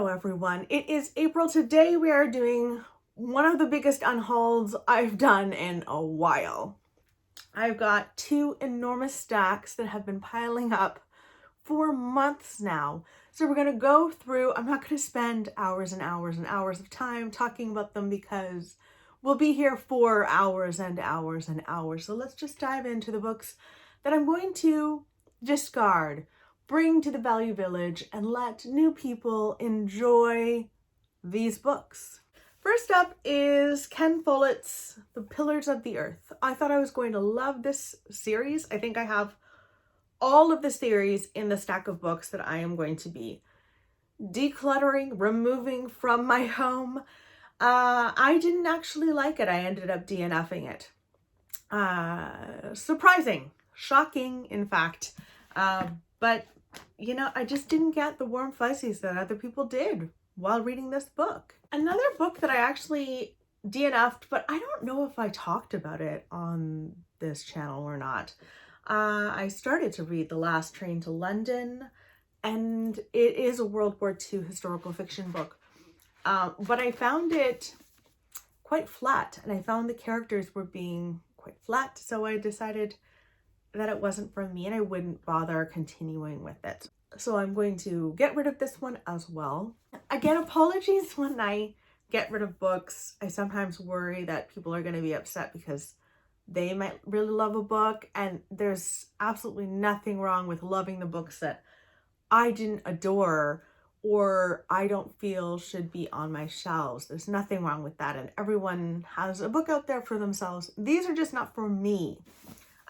Hello everyone, it is April. Today we are doing one of the biggest unhauls I've done in a while. I've got two enormous stacks that have been piling up for months now. So we're going to go through, I'm not going to spend hours and hours and hours of time talking about them because we'll be here for hours and hours and hours. So let's just dive into the books that I'm going to discard, bring to the Value Village, and let new people enjoy these books. First up is Ken Follett's The Pillars of the Earth. I thought I was going to love this series. I think I have all of the series in the stack of books that I am going to be decluttering, removing from my home. I didn't actually like it. I ended up DNFing it. Surprising, shocking, in fact. But you know, I just didn't get the warm fuzzies that other people did while reading this book. Another book that I actually DNF'd, but I don't know if I talked about it on this channel or not. I started to read The Last Train to London, and it is a World War II historical fiction book. But I found it quite flat, and I found the characters were being quite flat, so I decided that it wasn't for me and I wouldn't bother continuing with it. So I'm going to get rid of this one as well. Again, apologies when I get rid of books. I sometimes worry that people are going to be upset because they might really love a book, and there's absolutely nothing wrong with loving the books that I didn't adore or I don't feel should be on my shelves. There's nothing wrong with that, and everyone has a book out there for themselves. These are just not for me.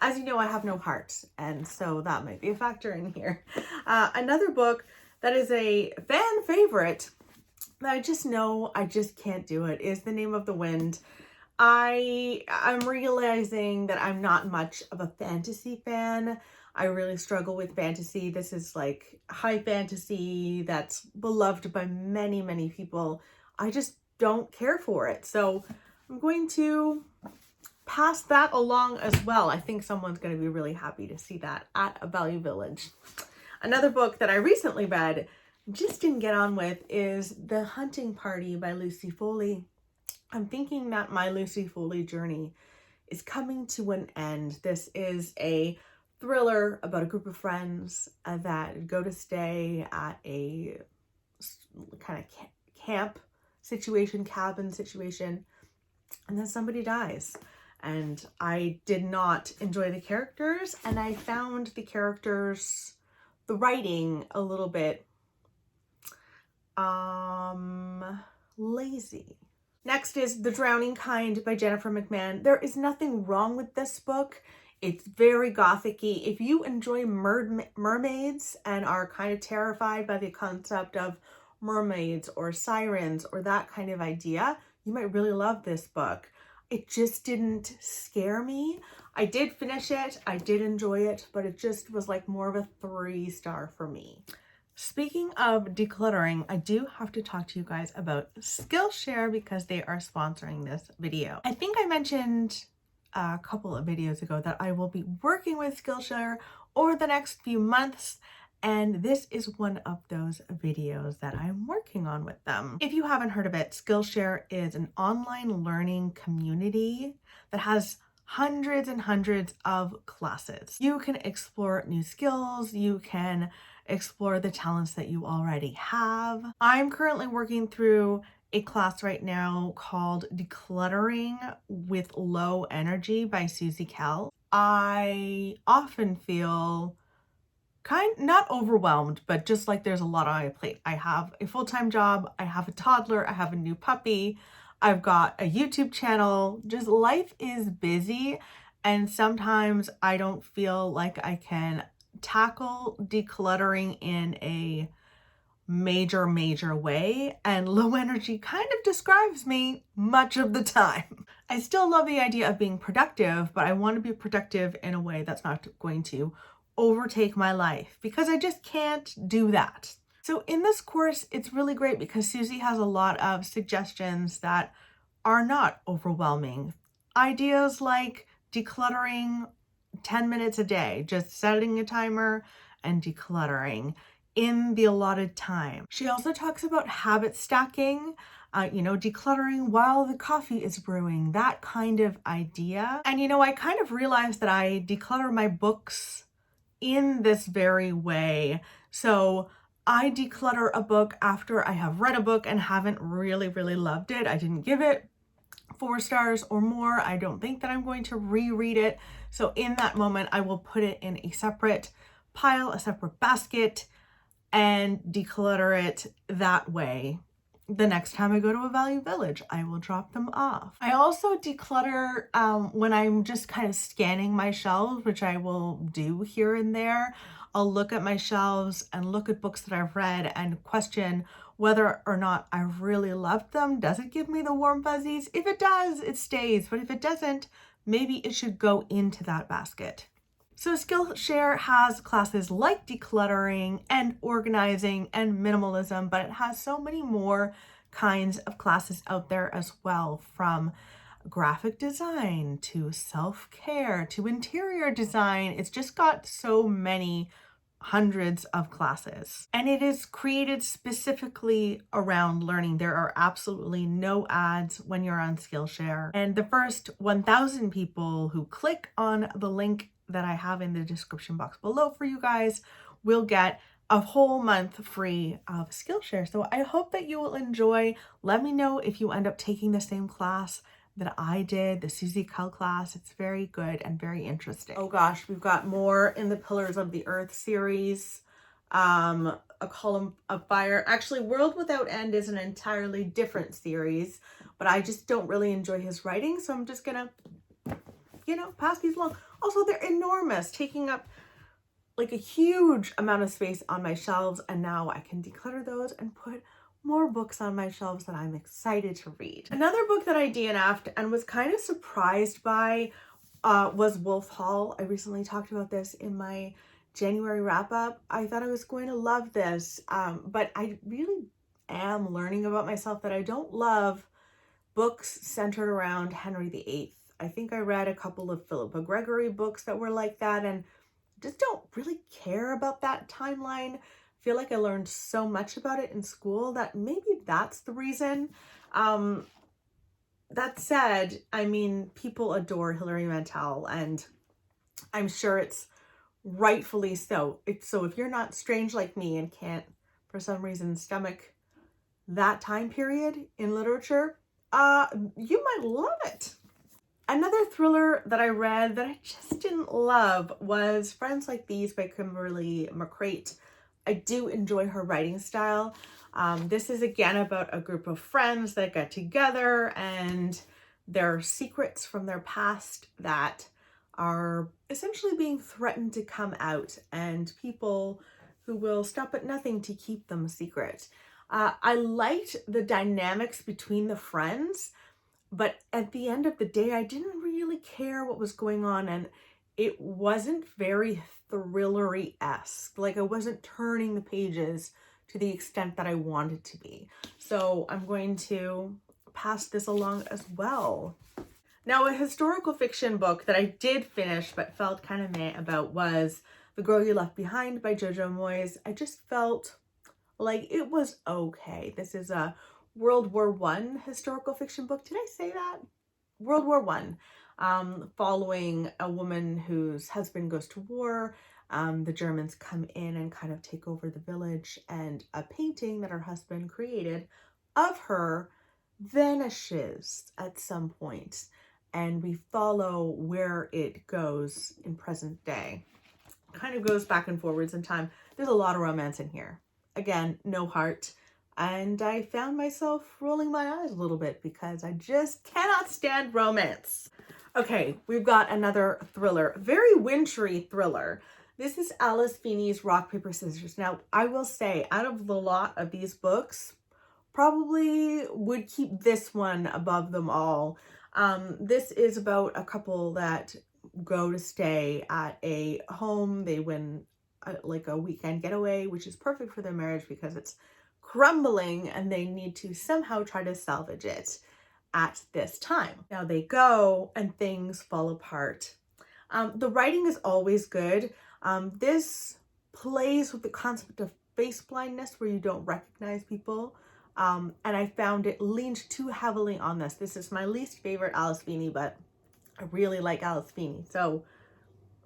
As you know, I have no heart, and so that might be a factor in here. Another book that is a fan favorite that I just know I just can't do it is The Name of the Wind. I'm realizing that I'm not much of a fantasy fan. I really struggle with fantasy. This is like high fantasy that's beloved by many, many people. I just don't care for it. So I'm going to pass that along as well. I think someone's going to be really happy to see that at a Value Village. Another book that I recently read, just didn't get on with, is The Hunting Party by Lucy Foley. I'm thinking that my Lucy Foley journey is coming to an end. This is a thriller about a group of friends that go to stay at a kind of camp situation, cabin situation, and then somebody dies. And I did not enjoy the characters, and I found the characters, the writing, a little bit lazy. Next is The Drowning Kind by Jennifer McMahon. There is nothing wrong with this book. It's very gothic-y. If you enjoy mermaids and are kind of terrified by the concept of mermaids or sirens or that kind of idea, you might really love this book. It just didn't scare me. I did finish it, I did enjoy it, but it just was like more of a 3-star for me. Speaking of decluttering, I do have to talk to you guys about Skillshare because they are sponsoring this video. I think I mentioned a couple of videos ago that I will be working with Skillshare over the next few months, and this is one of those videos that I'm working on with them. If you haven't heard of it, Skillshare is an online learning community that has hundreds and hundreds of classes. You can explore new skills, you can explore the talents that you already have. I'm currently working through a class right now called Decluttering with Low Energy by Susie Kell. I often feel not overwhelmed, but just like there's a lot on my plate. I have a full-time job, I have a toddler, I have a new puppy, I've got a YouTube channel. Just life is busy, and sometimes I don't feel like I can tackle decluttering in a major way, and low energy kind of describes me much of the time. I still love the idea of being productive, but I want to be productive in a way that's not going to overtake my life, because I just can't do that. So in this course, it's really great because Susie has a lot of suggestions that are not overwhelming. Ideas like decluttering 10 minutes a day, just setting a timer and decluttering. in the allotted time. She also talks about habit stacking, decluttering while the coffee is brewing, that kind of idea. And, I kind of realized that I declutter my books in this very way. So I declutter a book after I have read a book and haven't really, really loved it. I didn't give it 4 stars or more. I don't think that I'm going to reread it. So in that moment, I will put it in a separate pile, a separate basket, and declutter it that way. The next time I go to a Value Village, I will drop them off. I also declutter when I'm just kind of scanning my shelves, which I will do here and there. I'll look at my shelves and look at books that I've read and question whether or not I really loved them. Does it give me the warm fuzzies? If it does, it stays. But if it doesn't, maybe it should go into that basket. So Skillshare has classes like decluttering and organizing and minimalism, but it has so many more kinds of classes out there as well, from graphic design to self-care to interior design. It's just got so many hundreds of classes, and it is created specifically around learning. There are absolutely no ads when you're on Skillshare, and the first 1,000 people who click on the link that I have in the description box below for you guys will get a whole month free of Skillshare. So I hope that you will enjoy. Let me know if you end up taking the same class that I did, the Susie Cull class. It's very good and very interesting. Oh gosh, we've got more in the Pillars of the Earth series. A Column of Fire. Actually, World Without End is an entirely different series, but I just don't really enjoy his writing, so I'm just gonna, pass these along. Also, they're enormous, taking up like a huge amount of space on my shelves, and now I can declutter those and put more books on my shelves that I'm excited to read. Another book that I DNF'd and was kind of surprised by was Wolf Hall. I recently talked about this in my January wrap up. I thought I was going to love this, but I really am learning about myself that I don't love books centered around Henry VIII. I think I read a couple of Philippa Gregory books that were like that and just don't really care about that timeline. I feel like I learned so much about it in school that maybe that's the reason. That said, I mean, people adore Hilary Mantel, and I'm sure it's rightfully so. So if you're not strange like me and can't, for some reason, stomach that time period in literature, you might love it. Another thriller that I read that I just didn't love was Friends Like These by Kimberly McCreight. I do enjoy her writing style. This is again about a group of friends that get together and their secrets from their past that are essentially being threatened to come out, and people who will stop at nothing to keep them secret. I liked the dynamics between the friends, but at the end of the day, I didn't really care what was going on, and it wasn't very thrillery-esque. Like, I wasn't turning the pages to the extent that I wanted to be. So I'm going to pass this along as well. Now, a historical fiction book that I did finish but felt kind of meh about was The Girl You Left Behind by Jojo Moyes. I just felt like it was okay. This is a World War I historical fiction book. Did I say that? World War I, following a woman whose husband goes to war. The Germans come in and kind of take over the village, and a painting that her husband created of her vanishes at some point, and we follow where it goes in present day. Kind of goes back and forwards in time. There's a lot of romance in here. Again, no heart. And I found myself rolling my eyes a little bit because I just cannot stand romance. Okay, we've got another thriller, very wintry thriller. This is Alice Feeney's Rock, Paper, Scissors. Now, I will say, out of the lot of these books, probably would keep this one above them all. This is about a couple that go to stay at a home. They win like a weekend getaway, which is perfect for their marriage because it's crumbling and they need to somehow try to salvage it at this time. Now they go and things fall apart. The writing is always good. This plays with the concept of face blindness where you don't recognize people. And I found it leaned too heavily on this. This is my least favorite Alice Feeney, but I really like Alice Feeney. So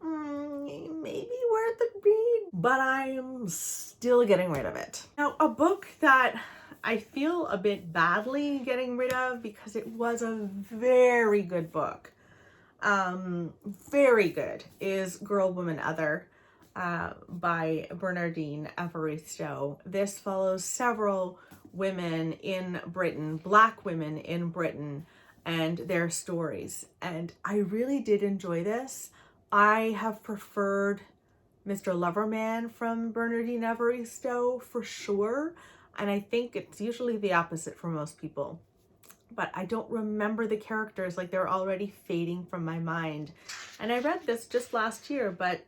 maybe worth a read, but I'm still getting rid of it. Now, a book that I feel a bit badly getting rid of because it was a very good book. Very good, is Girl, Woman, Other by Bernardine Evaristo. This follows several women in Britain, Black women in Britain, and their stories. And I really did enjoy this. I have preferred Mr. Loverman from Bernardine Evaristo for sure. And I think it's usually the opposite for most people. But I don't remember the characters, like they're already fading from my mind. And I read this just last year, but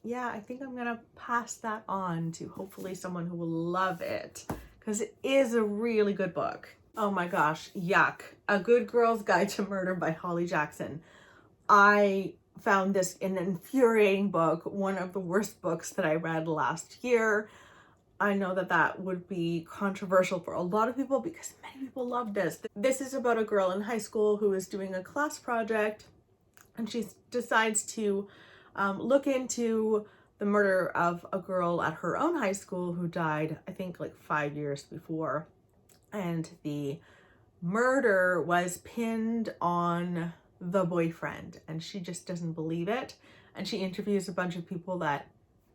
yeah, I think I'm gonna pass that on to hopefully someone who will love it, because it is a really good book. Oh my gosh, yuck. A Good Girl's Guide to Murder by Holly Jackson. I found this an infuriating book, one of the worst books that I read last year. I know that that would be controversial for a lot of people because many people love this. This is about a girl in high school who is doing a class project, and she decides to look into the murder of a girl at her own high school who died, I think, like 5 years before. And the murder was pinned on the boyfriend, and she just doesn't believe it. And she interviews a bunch of people that,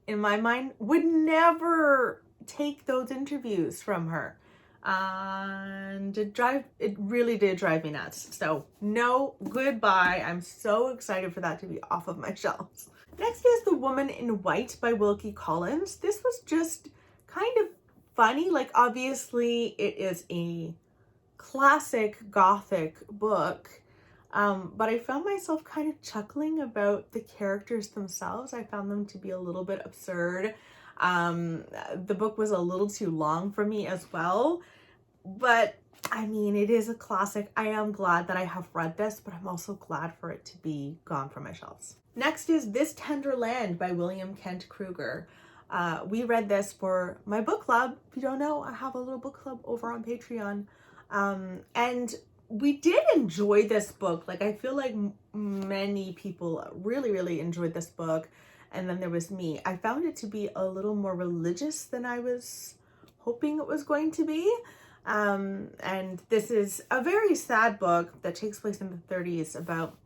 in my mind, would never take those interviews from her. And it really did drive me nuts. So no, goodbye. I'm so excited for that to be off of my shelves. Next is The Woman in White by Wilkie Collins. This was just kind of funny. Like, obviously it is a classic Gothic book, but I found myself kind of chuckling about the characters themselves. I found them to be a little bit absurd. The book was a little too long for me as well, but I mean, it is a classic. I am glad that I have read this, but I'm also glad for it to be gone from my shelves. Next is This Tender Land by William Kent Kruger. We read this for my book club. If you don't know, I have a little book club over on Patreon. And we did enjoy this book. Like, I feel like many people really, really enjoyed this book. And then there was me. I found it to be a little more religious than I was hoping it was going to be. And this is a very sad book that takes place in the 30s about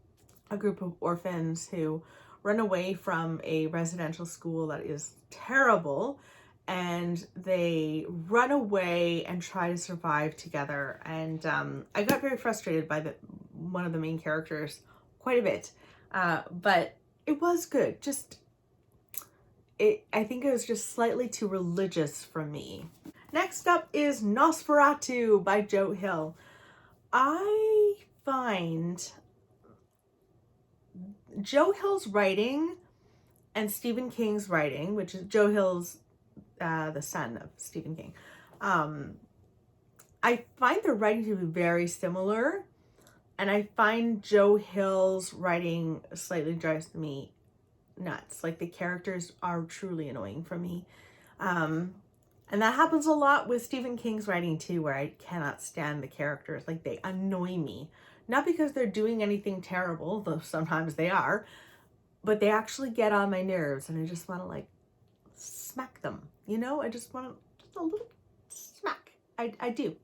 a group of orphans who run away from a residential school that is terrible. And they run away and try to survive together. And I got very frustrated by one of the main characters quite a bit. But it was good. I think it was just slightly too religious for me. Next up is Nosferatu by Joe Hill. I find Joe Hill's writing and Stephen King's writing, which is Joe Hill's the son of Stephen King. I find their writing to be very similar, and I find Joe Hill's writing slightly drives me nuts. Like, the characters are truly annoying for me. And that happens a lot with Stephen King's writing too, where I cannot stand the characters. Like, they annoy me. Not because they're doing anything terrible, though sometimes they are, but they actually get on my nerves, and I just want to, like, smack them. You know, I just want a little smack. I do.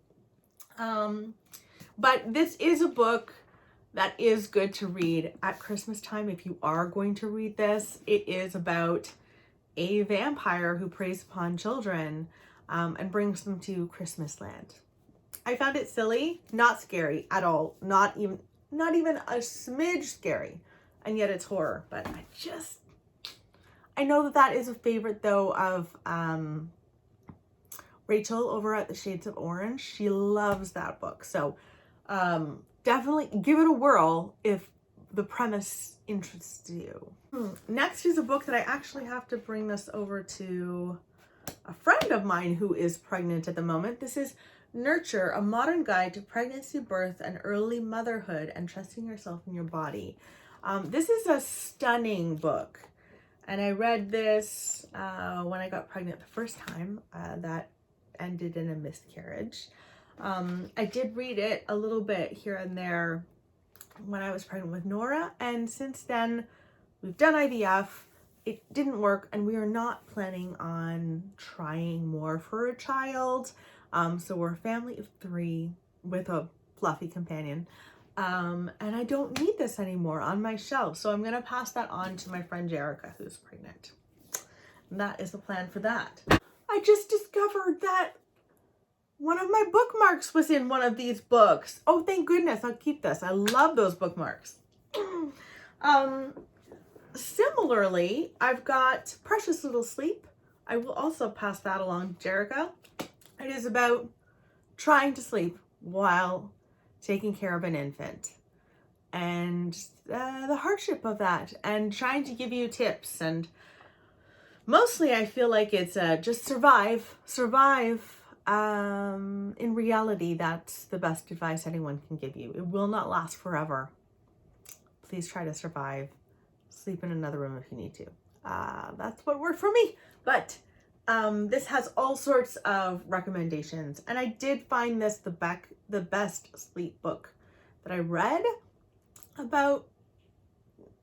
But this is a book that is good to read at Christmas time if you are going to read this. It is about a vampire who preys upon children and brings them to Christmas land. I found it silly, not scary at all, not even a smidge scary, and yet it's horror. But I know that is a favorite though of Rachel over at the Shades of Orange. She loves that book, so definitely give it a whirl if the premise interests you. Next is a book that I actually have to bring this over to a friend of mine who is pregnant at the moment. This is Nurture, A Modern Guide to Pregnancy, Birth, and Early Motherhood and Trusting Yourself in Your Body. This is a stunning book. And I read this when I got pregnant the first time. That ended in a miscarriage. I did read it a little bit here and there when I was pregnant with Nora, and since then we've done IVF. It didn't work, and we are not planning on trying more for a child. So we're a family of 3 with a fluffy companion. And I don't need this anymore on my shelf. So I'm going to pass that on to my friend Jerica, who's pregnant. And that is the plan for that. I just discovered that one of my bookmarks was in one of these books. Oh, thank goodness. I'll keep this. I love those bookmarks. Similarly, I've got Precious Little Sleep. I will also pass that along to Jerica. It is about trying to sleep while taking care of an infant and the hardship of that, and trying to give you tips. And mostly I feel like it's just survive. In reality, that's the best advice anyone can give you. It will not last forever. Please try to survive. Sleep in another room if you need to. That's what worked for me. But this has all sorts of recommendations, and I did find this the best sleep book that I read about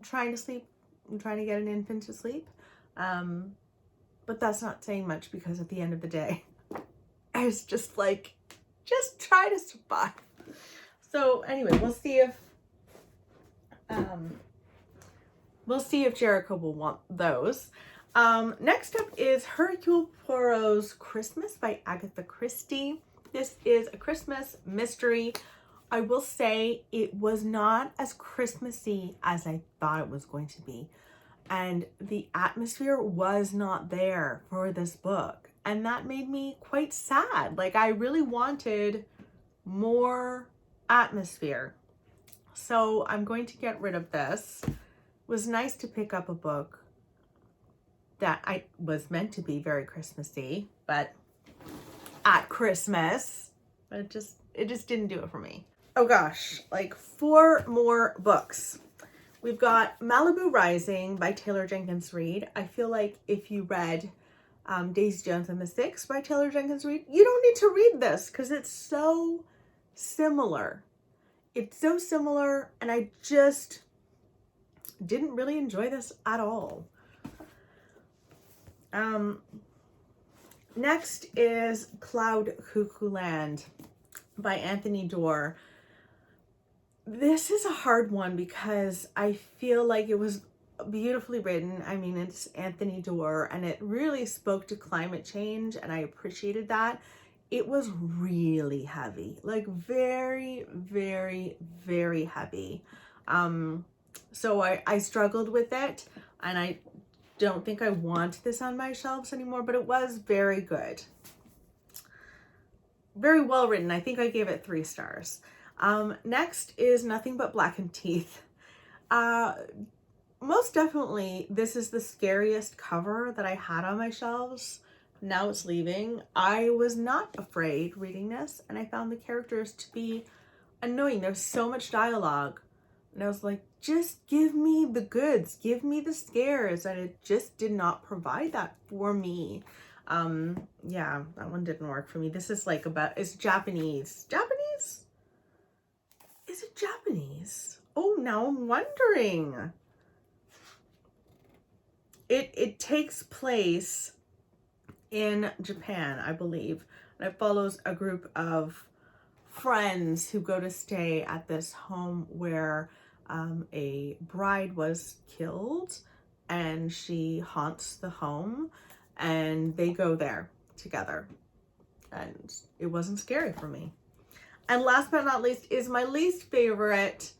trying to sleep and trying to get an infant to sleep. But that's not saying much, because at the end of the day, I was just like, just try to survive. So anyway, we'll see if Jericho will want those. Next up is Hercule Poirot's Christmas by Agatha Christie. This is a Christmas mystery. I will say it was not as Christmassy as I thought it was going to be. And the atmosphere was not there for this book. And that made me quite sad. Like, I really wanted more atmosphere. So I'm going to get rid of this. It was nice to pick up a book that I was meant to be very Christmassy, but at Christmas, but it just didn't do it for me. Oh gosh, like 4 more books. We've got Malibu Rising by Taylor Jenkins Reid. I feel like if you read Daisy Jones and the Six by Taylor Jenkins Reid, you don't need to read this because it's so similar. It's so similar, and I just didn't really enjoy this at all. Next is Cloud Cuckoo Land by Anthony Doerr. This is a hard one because I feel like it was beautifully written. I mean, it's Anthony Doerr, and it really spoke to climate change, and I appreciated that. It was really heavy, like very, very, very heavy. So I struggled with it, and I don't think I want this on my shelves anymore, but it was very good. Very well written. I think I gave it 3 stars. Next is Nothing But Blackened Teeth. Most definitely, this is the scariest cover that I had on my shelves. Now it's leaving. I was not afraid reading this, and I found the characters to be annoying. There's so much dialogue, and I was like, just give me the goods, give me the scares, and it just did not provide that for me. Yeah, that one didn't work for me. This is like it's Japanese. Japanese? Is it Japanese? Oh, now I'm wondering. It takes place in Japan, I believe. And it follows a group of friends who go to stay at this home where a bride was killed, and she haunts the home, and they go there together. And it wasn't scary for me. And last but not least is my least favorite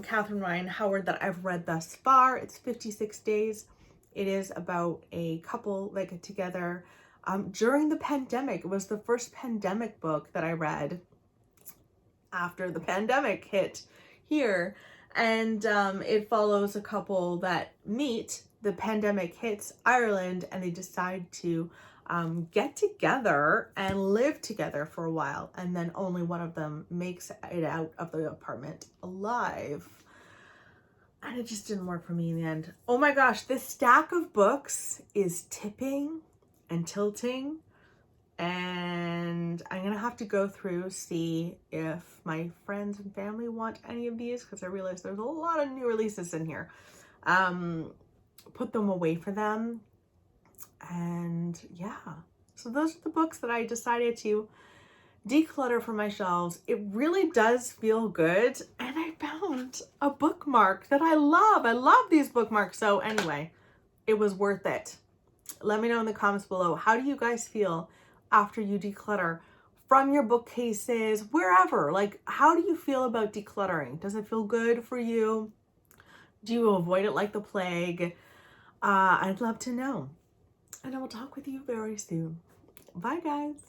Catherine Ryan Howard that I've read thus far. It's 56 Days. It is about a couple that get together during the pandemic. It was the first pandemic book that I read after the pandemic hit here. And it follows a couple that meet. The pandemic hits Ireland, and they decide to get together and live together for a while. And then only one of them makes it out of the apartment alive. and it just didn't work for me in the end. Oh my gosh, this stack of books is tipping and tilting, and I'm gonna have to go through, see if my friends and family want any of these, because I realize there's a lot of new releases in here. Put them away for them. And yeah, so those are the books that I decided to declutter from my shelves. It really does feel good, and I found a bookmark that I love. I love these bookmarks. So anyway, it was worth it. Let me know in the comments below, how do you guys feel after you declutter from your bookcases, wherever? Like, how do you feel about decluttering? Does it feel good for you? Do you avoid it like the plague? I'd love to know. And I will talk with you very soon. Bye, guys.